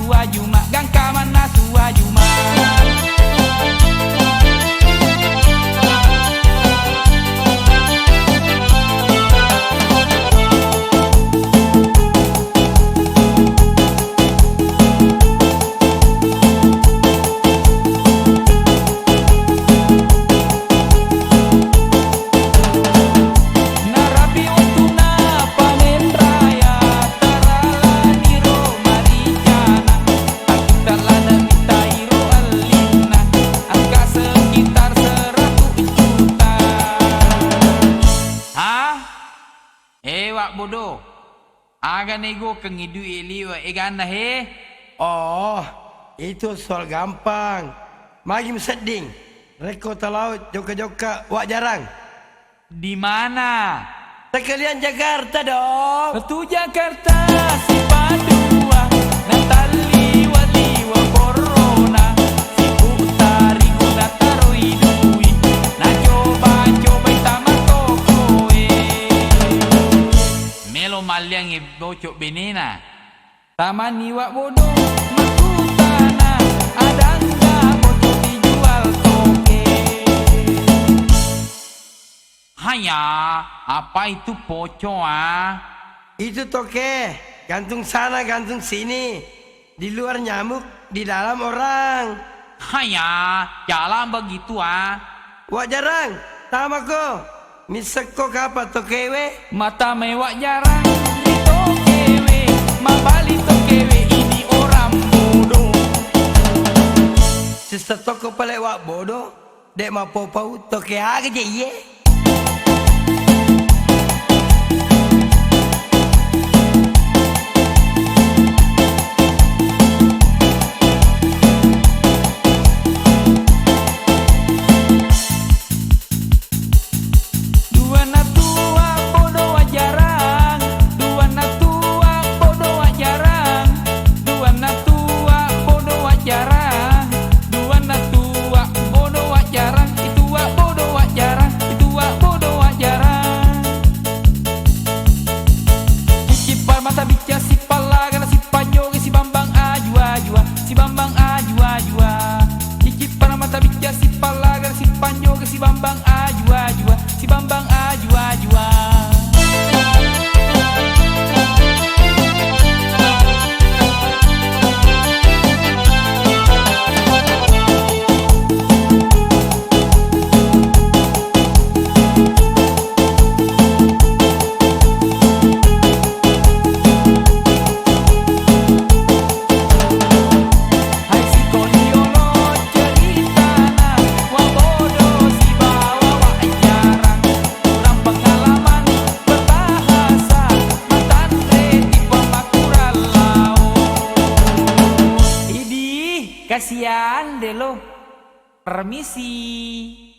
suajuma gangka mana suajuma. Wak bodoh, aga nego kengidu ili wa egana he. Oh, itu soal gampang. Magi seding. Reko talaut joka-joka wak jarang. Di mana? Sekalian Jakarta dong. Betul Jakarta si padua Natali waliwa corona si utari guna taroi dui na coba itama tokoe melo maliang e bocok benena taman iwak bodoh makutana adangga bocok dijual toke. Hanya apa itu pocong Itu toke, gantung sana gantung sini. Di luar nyamuk, di dalam orang. Hanya jalan begitu Wak jarang, sama ko. Misek ko kapa tokewe? mata mewah jarang di tokewe mabali tokewe ini orang bodoh. Sisa toko pale wak bodoh. Dek ma popau toke aja ye. Si Bambang ajua-jua, si Bambang ajua-jua. Kasihan deh lo. Permisi.